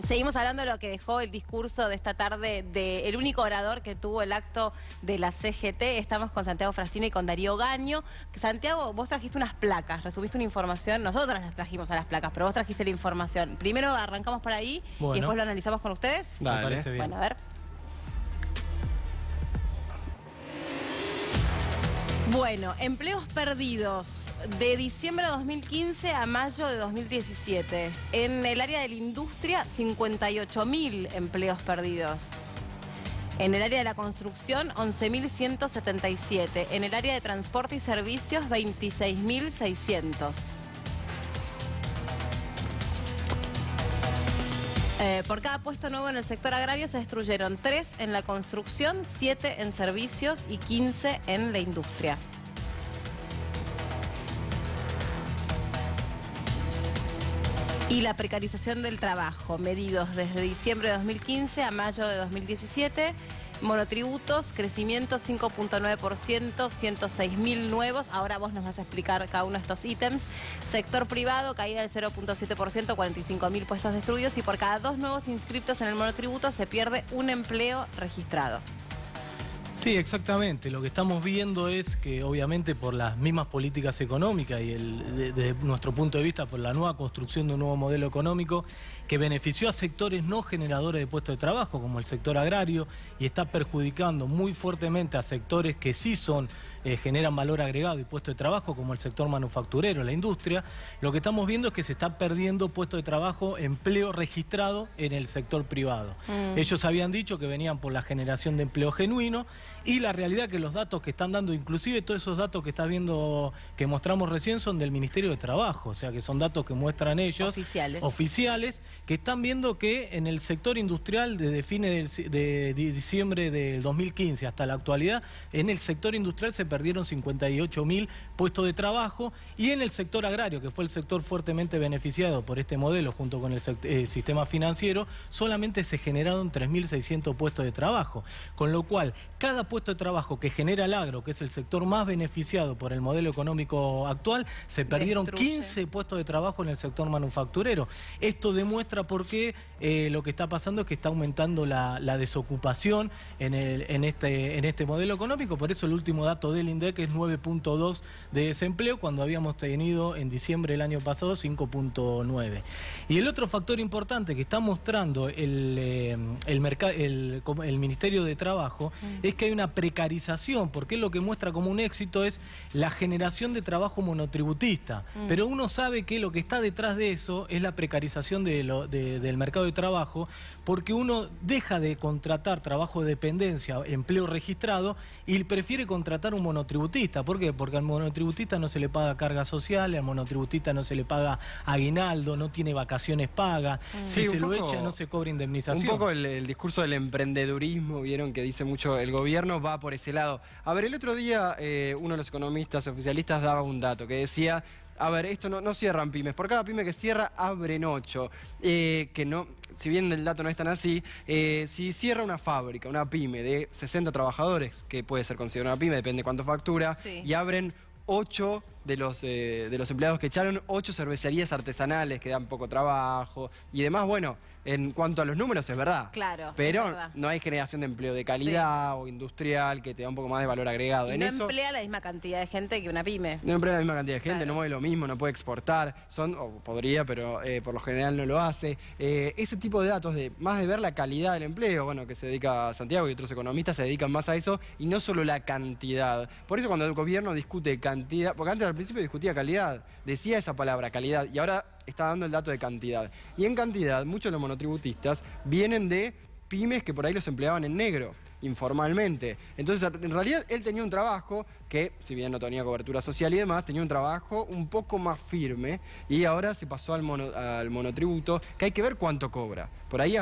Seguimos hablando de lo que dejó el discurso de esta tarde del único orador que tuvo el acto de la CGT. Estamos con Santiago Fraschini y con Darío Gaño. Santiago, vos trajiste unas placas, resumiste una información. Nosotros las trajimos a las placas, pero vos trajiste la información. Primero arrancamos por ahí y después lo analizamos con ustedes. Dale. Me parece bien. Bueno, a ver. Bueno, empleos perdidos de diciembre de 2015 a mayo de 2017. En el área de la industria, 58.000 empleos perdidos. En el área de la construcción, 11.177. En el área de transporte y servicios, 26.600. Por cada puesto nuevo en el sector agrario se destruyeron 3 en la construcción, 7 en servicios y 15 en la industria. Y la precarización del trabajo, medidos desde diciembre de 2015 a mayo de 2017. Monotributos, crecimiento 5.9%, 106.000 nuevos. Ahora vos nos vas a explicar cada uno de estos ítems. Sector privado, caída del 0.7%, 45.000 puestos destruidos. Y por cada 2 nuevos inscriptos en el monotributo se pierde un empleo registrado. Sí, exactamente. Lo que estamos viendo es que obviamente por las mismas políticas económicas y desde nuestro punto de vista por la nueva construcción de un nuevo modelo económico que benefició a sectores no generadores de puestos de trabajo como el sector agrario y está perjudicando muy fuertemente a sectores que sí generan valor agregado y puestos de trabajo como el sector manufacturero, la industria. Lo que estamos viendo es que se está perdiendo puestos de trabajo, empleo registrado en el sector privado. Ellos habían dicho que venían por la generación de empleo genuino. Y la realidad que los datos que están dando, inclusive todos esos datos que estás viendo, que mostramos recién, son del Ministerio de Trabajo, o sea que son datos que muestran ellos, oficiales, que están viendo que en el sector industrial desde fines de diciembre del 2015 hasta la actualidad, en el sector industrial se perdieron 58.000 puestos de trabajo y en el sector agrario, que fue el sector fuertemente beneficiado por este modelo junto con el sistema financiero, solamente se generaron 3.600 puestos de trabajo, con lo cual cada puesto de trabajo que genera el agro, que es el sector más beneficiado por el modelo económico actual, se perdieron 15 puestos de trabajo en el sector manufacturero. Esto demuestra por qué lo que está pasando es que está aumentando la desocupación en este modelo económico. Por eso el último dato del INDEC es 9.2 de desempleo, cuando habíamos tenido en diciembre del año pasado 5.9. Y el otro factor importante que está mostrando el Ministerio de Trabajo es que hay una precarización, porque lo que muestra como un éxito es la generación de trabajo monotributista. Pero uno sabe que lo que está detrás de eso es la precarización del mercado de trabajo, porque uno deja de contratar trabajo de dependencia, empleo registrado, y prefiere contratar un monotributista. ¿Por qué? Porque al monotributista no se le paga carga social, al monotributista no se le paga aguinaldo, no tiene vacaciones pagas, si se lo echa no se cobra indemnización. Un poco el discurso del emprendedurismo, vieron que dice mucho el gobierno, va por ese lado. A ver, el otro día uno de los economistas oficialistas daba un dato que decía, a ver, esto no cierran pymes, por cada pyme que cierra abren 8, que no, si bien el dato no es tan así, si cierra una fábrica, una pyme de 60 trabajadores, que puede ser considerada una pyme, depende de cuánto factura, y abren 8 de los empleados que echaron, 8 cervecerías artesanales que dan poco trabajo y demás. Bueno, en cuanto a los números es verdad. Claro, pero no hay generación de empleo de calidad o industrial que te da un poco más de valor agregado. Y no emplea la misma cantidad de gente que una pyme. No emplea la misma cantidad de gente, no mueve lo mismo, no puede exportar, o podría, pero por lo general no lo hace. Ese tipo de datos, más de ver la calidad del empleo, bueno, que se dedica a Santiago y otros economistas se dedican más a eso y no solo la cantidad. Por eso cuando el gobierno discute cantidad, porque antes al principio discutía calidad, decía esa palabra, calidad, y ahora está dando el dato de cantidad. Y en cantidad, muchos de los monotributistas vienen de pymes que por ahí los empleaban en negro, informalmente. Entonces, en realidad, él tenía un trabajo que, si bien no tenía cobertura social y demás, tenía un trabajo un poco más firme y ahora se pasó al monotributo, que hay que ver cuánto cobra. Por ahí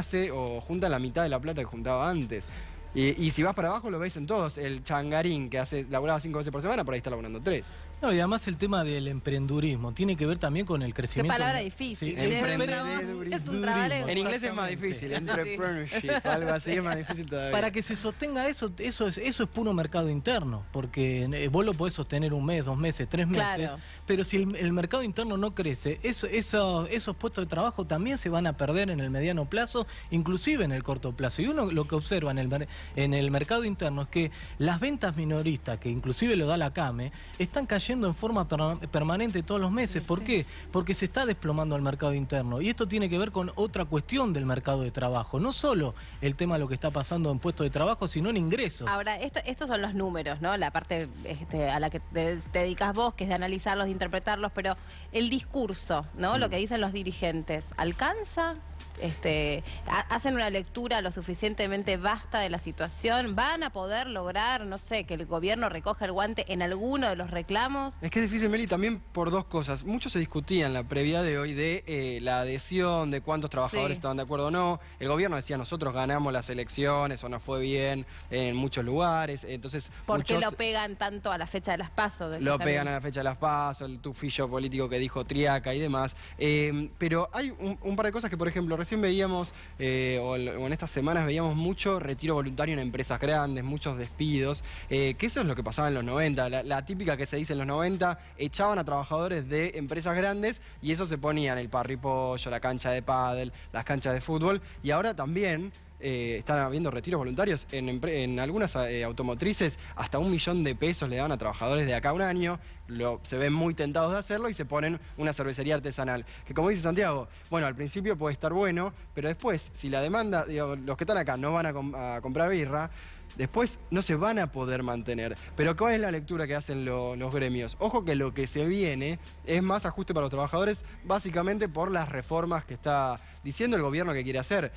junta la mitad de la plata que juntaba antes. Y si vas para abajo lo ves en todos. El changarín que laburaba 5 veces por semana, por ahí está laburando 3. No, y además el tema del emprendurismo tiene que ver también con el crecimiento. Qué palabra difícil. Sí, Es un trabalengua. En inglés es más difícil, entrepreneurship, algo así es más difícil todavía. Para que se sostenga eso es puro mercado interno, porque vos lo podés sostener un mes, 2 meses, 3 meses, Claro. pero si el mercado interno no crece, esos puestos de trabajo también se van a perder en el mediano plazo, inclusive en el corto plazo. Y uno lo que observa en el mercado interno es que las ventas minoristas, que inclusive lo da la CAME, están cayendo en forma permanente todos los meses. Sí, ¿Por sí. qué? Porque se está desplomando el mercado interno. Y esto tiene que ver con otra cuestión del mercado de trabajo. No solo el tema de lo que está pasando en puestos de trabajo, sino en ingresos. Ahora, estos son los números, ¿no? La parte a la que te dedicas vos, que es de analizarlos, de interpretarlos, pero el discurso, ¿no? Lo que dicen los dirigentes, ¿alcanza? ¿Hacen una lectura lo suficientemente vasta de la situación? ¿Van a poder lograr, no sé, que el gobierno recoja el guante en alguno de los reclamos? Es que es difícil, Meli, también por dos cosas. Mucho se discutía en la previa de hoy de la adhesión, de cuántos trabajadores Sí. estaban de acuerdo o no. El gobierno decía, nosotros ganamos las elecciones o nos fue bien en muchos lugares. Entonces, ¿Por qué muchos lo pegan tanto a la fecha de las PASO? lo pegan a la fecha de las PASO, el tufillo político que dijo Triaca y demás. Pero hay un par de cosas que, por ejemplo, recién veíamos, o en estas semanas veíamos mucho retiro voluntario en empresas grandes, muchos despidos, que eso es lo que pasaba en los 90. La típica que se dice en los 90, echaban a trabajadores de empresas grandes y eso se ponía en el parripollo, la cancha de pádel, las canchas de fútbol, y ahora también están habiendo retiros voluntarios en algunas automotrices, hasta $1 millón de pesos le daban a trabajadores de acá a un año. Se ven muy tentados de hacerlo y se ponen una cervecería artesanal. Que como dice Santiago, bueno, al principio puede estar bueno, pero después, si la demanda, digo, los que están acá no van a comprar birra, después no se van a poder mantener. Pero ¿cuál es la lectura que hacen los gremios? Ojo que lo que se viene es más ajuste para los trabajadores, básicamente por las reformas que está diciendo el gobierno que quiere hacer.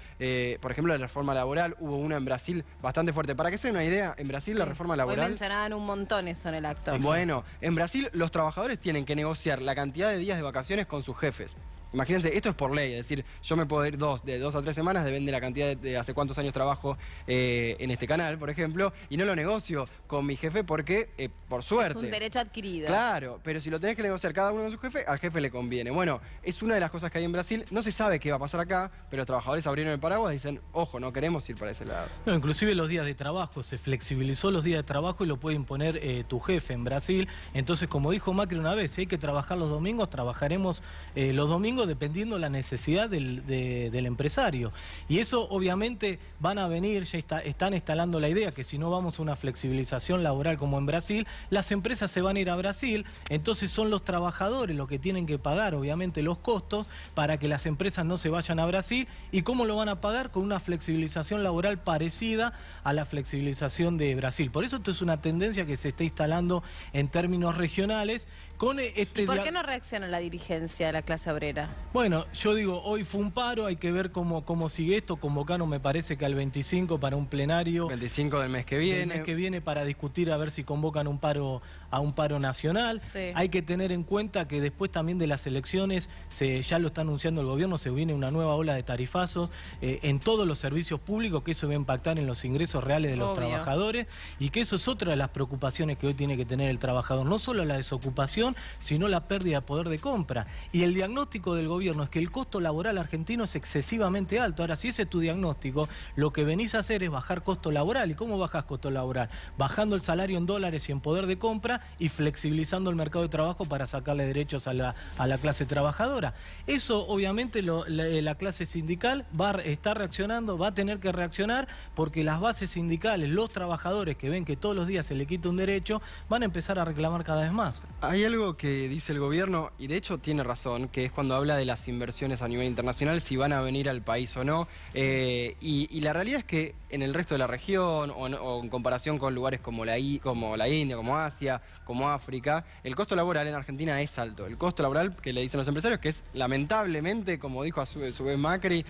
Por ejemplo, la reforma laboral, hubo una en Brasil bastante fuerte. Para que se den una idea, en Brasil la reforma Hoy laboral... mencionaban un montón eso en el acto. Bueno, en Brasil los trabajadores tienen que negociar la cantidad de días de vacaciones con sus jefes. Imagínense, esto es por ley, es decir, yo me puedo ir de 2 a 3 semanas, depende de la cantidad de hace cuántos años trabajo en este canal, por ejemplo, y no lo negocio con mi jefe porque, por suerte... Es un derecho adquirido. Claro, pero si lo tenés que negociar cada uno con su jefe, al jefe le conviene. Bueno, es una de las cosas que hay en Brasil, no se sabe qué va a pasar acá, pero los trabajadores abrieron el paraguas y dicen, ojo, no queremos ir para ese lado. No, inclusive los días de trabajo, se flexibilizó los días de trabajo y lo puede imponer tu jefe en Brasil. Entonces, como dijo Macri una vez, si hay que trabajar los domingos, trabajaremos los domingos dependiendo la necesidad del empresario. Y eso obviamente van a venir, ya están instalando la idea que si no vamos a una flexibilización laboral como en Brasil, las empresas se van a ir a Brasil, entonces son los trabajadores los que tienen que pagar obviamente los costos para que las empresas no se vayan a Brasil. ¿Y cómo lo van a pagar? Con una flexibilización laboral parecida a la flexibilización de Brasil. Por eso esto es una tendencia que se está instalando en términos regionales. Con ¿Y por qué no reacciona la dirigencia de la clase obrera? Bueno, yo digo, hoy fue un paro, hay que ver cómo sigue esto. Convocaron, me parece que al 25 para un plenario. 25 del mes que viene. El mes que viene para discutir a ver si convocan a un paro nacional. Sí. Hay que tener en cuenta que después también de las elecciones, ya lo está anunciando el gobierno, se viene una nueva ola de tarifazos en todos los servicios públicos, que eso va a impactar en los ingresos reales de los trabajadores, y que eso es otra de las preocupaciones que hoy tiene que tener el trabajador, no solo la desocupación, sino la pérdida de poder de compra. Y el diagnóstico del gobierno es que el costo laboral argentino es excesivamente alto. Ahora, si ese es tu diagnóstico, lo que venís a hacer es bajar costo laboral. ¿Y cómo bajás costo laboral? Bajando el salario en dólares y en poder de compra y flexibilizando el mercado de trabajo para sacarle derechos a la clase trabajadora. Eso, obviamente, la clase sindical está reaccionando, va a tener que reaccionar, porque las bases sindicales, los trabajadores que ven que todos los días se le quita un derecho, van a empezar a reclamar cada vez más. Hay algo que dice el gobierno, y de hecho tiene razón, que es cuando habla de las inversiones a nivel internacional, si van a venir al país o no. Sí. Y la realidad es que en el resto de la región, o en comparación con lugares como la India, como Asia, como África, el costo laboral en Argentina es alto. El costo laboral que le dicen los empresarios, que es lamentablemente, como dijo a su vez Macri,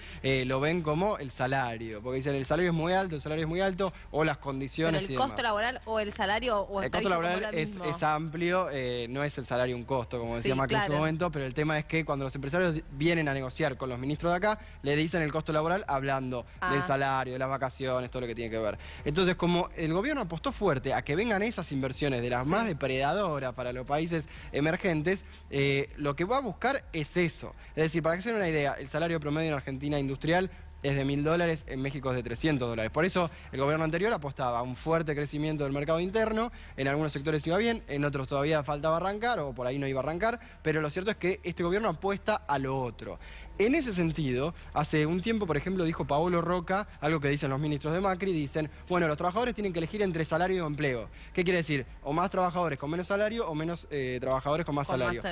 lo ven como el salario, porque dicen el salario es muy alto, el salario es muy alto, o las condiciones. ¿Pero el costo laboral o el salario? O el costo laboral es amplio, no es el salario un costo, como decía Macri en su momento, pero el tema es que cuando los empresarios empresarios vienen a negociar con los ministros de acá, le dicen el costo laboral hablando del salario, de las vacaciones, todo lo que tiene que ver. Entonces, como el gobierno apostó fuerte a que vengan esas inversiones de las más depredadoras para los países emergentes, lo que va a buscar es eso. Es decir, para que se den una idea, el salario promedio en Argentina industrial es de $1.000, en México es de $300. Por eso el gobierno anterior apostaba a un fuerte crecimiento del mercado interno, en algunos sectores iba bien, en otros todavía faltaba arrancar o por ahí no iba a arrancar, pero lo cierto es que este gobierno apuesta a lo otro. En ese sentido, hace un tiempo, por ejemplo, dijo Paolo Roca, algo que dicen los ministros de Macri, dicen, bueno, los trabajadores tienen que elegir entre salario y empleo. ¿Qué quiere decir? O más trabajadores con menos salario o menos trabajadores con más salario.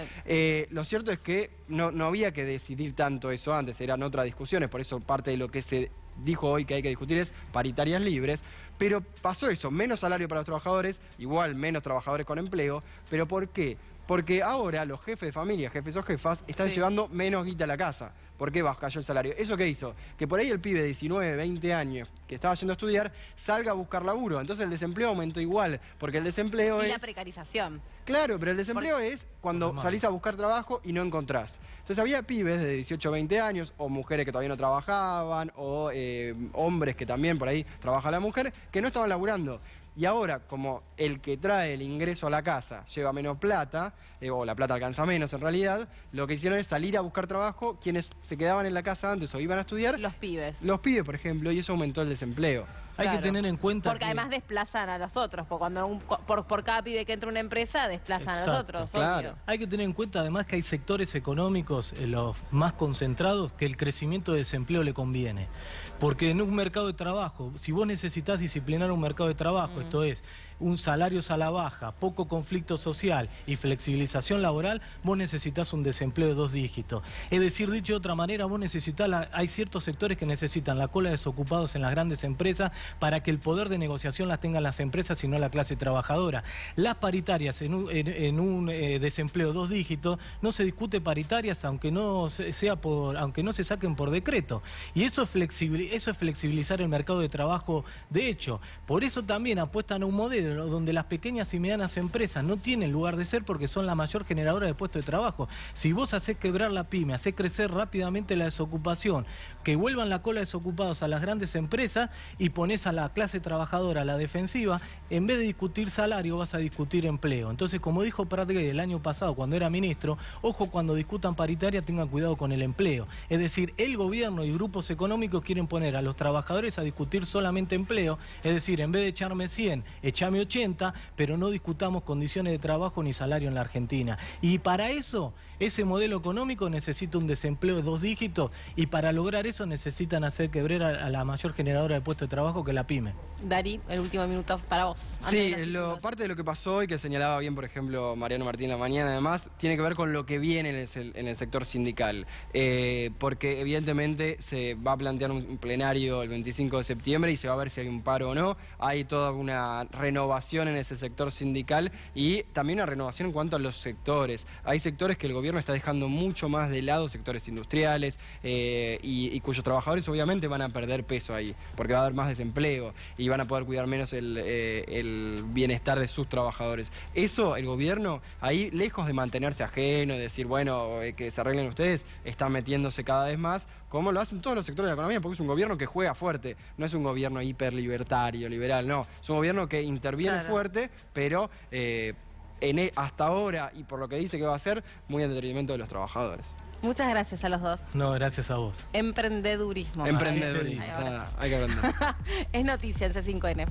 Lo cierto es que no había que decidir tanto eso antes, eran otras discusiones, por eso parte de lo que se dijo hoy que hay que discutir es paritarias libres, pero pasó eso, menos salario para los trabajadores, igual menos trabajadores con empleo, pero ¿por qué? Porque ahora los jefes de familia, jefes o jefas, están llevando menos guita a la casa. ¿Por qué cayó el salario? ¿Eso qué hizo? Que por ahí el pibe de 19, 20 años que estaba yendo a estudiar salga a buscar laburo. Entonces el desempleo aumentó igual, porque el desempleo es... Y la precarización. Claro, pero el desempleo es cuando salís a buscar trabajo y no encontrás. Entonces había pibes de 18 o 20 años, o mujeres que todavía no trabajaban, o hombres que también por ahí trabaja la mujer, que no estaban laburando. Y ahora, como el que trae el ingreso a la casa lleva menos plata, o la plata alcanza menos en realidad, lo que hicieron es salir a buscar trabajo quienes se quedaban en la casa antes o iban a estudiar. Los pibes. Los pibes, por ejemplo, y eso aumentó el desempleo. Hay que tener en cuenta porque además desplazan a los otros, porque cuando por cada pibe que entra a una empresa desplazan a los otros. Claro. Obvio. Hay que tener en cuenta además que hay sectores económicos, los más concentrados, que el crecimiento de desempleo le conviene. Porque en un mercado de trabajo, si vos necesitas disciplinar un mercado de trabajo, esto es, un salario a la baja, poco conflicto social y flexibilización laboral, vos necesitas un desempleo de 2 dígitos. Es decir, dicho de otra manera, vos necesitas, hay ciertos sectores que necesitan la cola de desocupados en las grandes empresas para que el poder de negociación las tengan las empresas y no la clase trabajadora. Las paritarias en un desempleo 2 dígitos, no se discute paritarias aunque no se saquen por decreto. Y eso es flexibilizar el mercado de trabajo de hecho. Por eso también apuestan a un modelo donde las pequeñas y medianas empresas no tienen lugar de ser porque son la mayor generadora de puestos de trabajo. Si vos hacés quebrar la pyme, hacés crecer rápidamente la desocupación, que vuelvan la cola de desocupados a las grandes empresas y ponés a la clase trabajadora a la defensiva, en vez de discutir salario vas a discutir empleo. Entonces, como dijo Prat Gay el año pasado cuando era ministro, ojo cuando discutan paritaria tengan cuidado con el empleo. Es decir, el gobierno y grupos económicos quieren poner a los trabajadores a discutir solamente empleo, es decir, en vez de echarme 100, echame 80, pero no discutamos condiciones de trabajo ni salario en la Argentina. Y para eso, ese modelo económico necesita un desempleo de 2 dígitos y para lograr eso necesitan hacer quebrar a la mayor generadora de puestos de trabajo que la pyme. Dari, el último minuto para vos. Sí, parte de lo que pasó y que señalaba bien, por ejemplo, Mariano Martín la mañana, además, tiene que ver con lo que viene en el sector sindical. Porque evidentemente se va a plantear un plenario el 25 de septiembre y se va a ver si hay un paro o no. Hay toda una renovación en ese sector sindical y también una renovación en cuanto a los sectores. Hay sectores que el gobierno está dejando mucho más de lado, sectores industriales y cuyos trabajadores obviamente van a perder peso ahí, porque va a haber más desempleo y van a poder cuidar menos el bienestar de sus trabajadores. Eso el gobierno ahí, lejos de mantenerse ajeno, de decir, bueno, que se arreglen ustedes, está metiéndose cada vez más, como lo hacen todos los sectores de la economía, porque es un gobierno que juega fuerte, no es un gobierno hiperlibertario, liberal, no, es un gobierno que interviene fuerte, pero hasta ahora, y por lo que dice que va a hacer, muy en detrimento de los trabajadores. Muchas gracias a los dos. No, gracias a vos. Emprendedurismo. Emprendedurismo, hay que aprender. Es noticia en C5N.